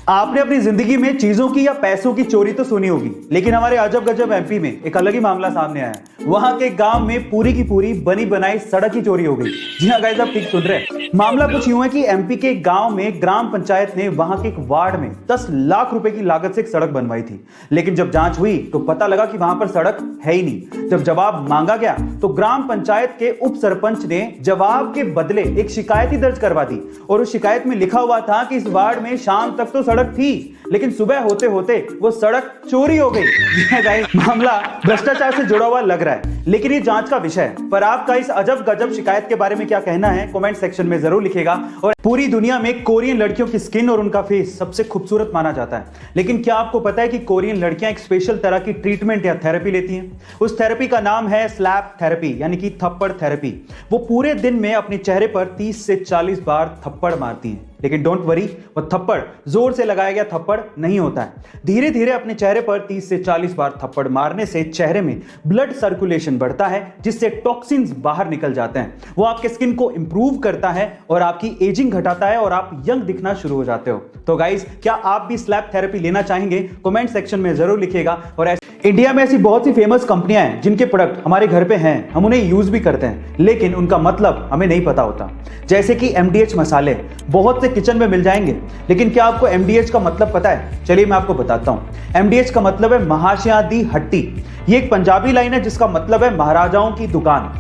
आपने अपनी जिंदगी में चीजों की या पैसों की चोरी तो सुनी होगी, लेकिन हमारे अजब गजब एमपी में एक अलग ही मामला सामने आया है। वहां के गांव में पूरी की पूरी बनी बनाई सड़क की चोरी हो गई। जी हाँ गाइस, आप ठीक सुन रहे हैं। मामला कुछ यूं है कि एमपी के गांव में ग्राम पंचायत ने वहां के एक वार्ड में 10 लाख रुपए की लागत से एक सड़क बनवाई थी, लेकिन जब जांच हुई तो पता लगा कि वहां पर सड़क है ही नहीं। जब जवाब मांगा गया तो ग्राम पंचायत के उप सरपंच ने जवाब के बदले एक शिकायत ही दर्ज करवा दी, और उस शिकायत में लिखा हुआ था कि इस वार्ड में शाम तक तो सड़क थी, लेकिन सुबह होते होते वो सड़क चोरी हो गई। मामला भ्रष्टाचार से जुड़ा हुआ लग रहा है, लेकिन ये जांच का विषय है। पर आपका इस अजब गजब शिकायत के बारे में क्या कहना है, कमेंट सेक्शन में जरूर लिखिएगा। और पूरी दुनिया में कोरियन लड़कियों की स्किन और उनका फेस सबसे खूबसूरत माना जाता है, लेकिन क्या आपको पता है कि कोरियन लड़कियां एक स्पेशल तरह की ट्रीटमेंट या थेरेपी लेती हैं? उस थेरेपी का नाम है स्लैप थेरेपी, यानी कि थप्पड़ थेरेपी। वो पूरे दिन में अपने चेहरे पर 30 से 40 बार थप्पड़ मारती हैं, लेकिन डोंट वरी, वो थप्पड़ जोर से लगाया गया थप्पड़ नहीं होता है। धीरे धीरे अपने चेहरे पर 30 से 40 बार थप्पड़ मारने से चेहरे में ब्लड सर्कुलेशन बढ़ता है, जिससे टॉक्सिन्स बाहर निकल जाते हैं। वो आपके स्किन को इंप्रूव करता है और आपकी एजिंग घटाता है और आप यंग दिखना शुरू हो जाते हो। तो गाइस, क्या आप भी स्लैप थेरेपी लेना चाहेंगे? कमेंट सेक्शन में जरूर लिखिएगा। और इंडिया में ऐसी बहुत सी फेमस कंपनियां हैं जिनके प्रोडक्ट हमारे घर पे हैं, हम उन्हें यूज भी करते हैं, लेकिन उनका मतलब हमें नहीं पता होता। जैसे कि MDH मसाले बहुत से किचन में मिल जाएंगे, लेकिन क्या आपको MDH का मतलब पता है? चलिए मैं आपको बताता हूं। MDH का मतलब है महाशया दी हट्टी। ये एक पंजाबी लाइन है जिसका मतलब है महाराजाओं की दुकान।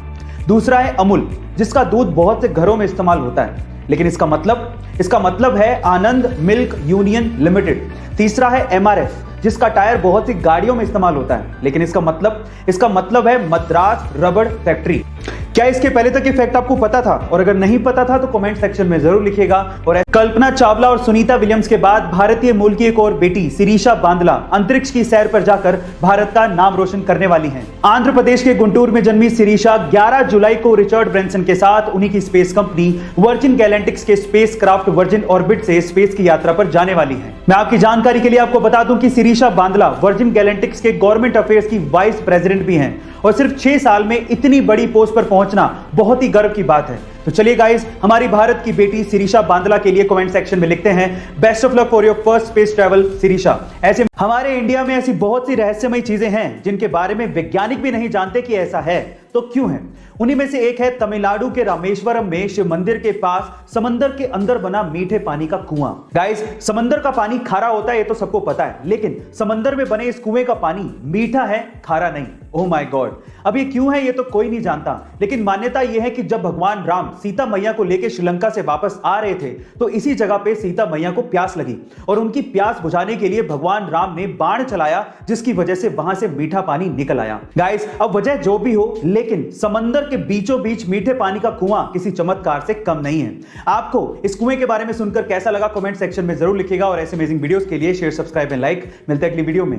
दूसरा है अमूल, जिसका दूध बहुत से घरों में इस्तेमाल होता है, लेकिन इसका मतलब है आनंद मिल्क यूनियन लिमिटेड। तीसरा है MRF, जिसका टायर बहुत सी गाड़ियों में इस्तेमाल होता है, लेकिन इसका मतलब है मद्रास रबड़ फैक्ट्री। क्या इसके पहले तक ये फैक्ट आपको पता था? और अगर नहीं पता था तो कमेंट सेक्शन में जरूर लिखिएगा। और कल्पना चावला और सुनीता विलियम्स के बाद भारतीय मूल की एक और बेटी शिरीषा बांदला अंतरिक्ष की सैर पर जाकर भारत का नाम रोशन करने वाली हैं। आंध्र प्रदेश के गुंटूर में जन्मी शिरीषा 11 जुलाई को रिचर्ड ब्रेंसन के साथ उन्हीं की स्पेस कंपनी वर्जिन गैलेक्टिक्स के स्पेस क्राफ्ट वर्जिन ऑर्बिट से स्पेस की यात्रा पर जाने वाली है। मैं आपकी जानकारी के लिए आपको बता दूं कि शिरीषा बांदला वर्जिन गैलेक्टिक्स के गवर्नमेंट अफेयर्स की वाइस प्रेसिडेंट भी हैं, और सिर्फ 6 साल में इतनी बड़ी पोस्ट पर पहुंचना बहुत ही गर्व की बात है। तो चलिए गाइस, हमारी भारत की बेटी शिरीषा बांदला के लिए कमेंट सेक्शन में लिखते हैं best of luck for your first space travel Shirisha. ऐसे हमारे इंडिया में ऐसी बहुत सी रहस्यमयी चीजें हैं जिनके बारे में वैज्ञानिक भी नहीं जानते कि ऐसा है तो क्यों है। उन्हीं में से एक है तमिलनाडु के रामेश्वरम में शिव मंदिर के पास समंदर के अंदर बना मीठे पानी का कुआं। गाइस, समंदर का पानी खारा होता है ये तो सबको पता है, लेकिन समंदर में बने इस कुएं का पानी मीठा है, खारा नहीं। ओह माय गॉड, अब ये क्यों है ये तो कोई नहीं जानता, लेकिन मान्यता यह है कि जब भगवान राम सीता मैया को लेकर श्रीलंका से वापस आ रहे थे तो इसी जगह पे सीता मैया को प्यास लगी, और उनकी प्यास बुझाने के लिए भगवान राम ने बाण चलाया, जिसकी वजह से वहां से मीठा पानी निकल आया। गाइस, अब वजह जो भी हो, लेकिन समंदर के बीचों बीच मीठे पानी का कुआं किसी चमत्कार से कम नहीं है। आपको इस कुएं के बारे में सुनकर कैसा लगा, कमेंट सेक्शन में जरूर लिखिएगा। और ऐसे अमेजिंग वीडियोस के लिए शेयर, सब्सक्राइब एंड लाइक। मिलते हैं अगली वीडियो में।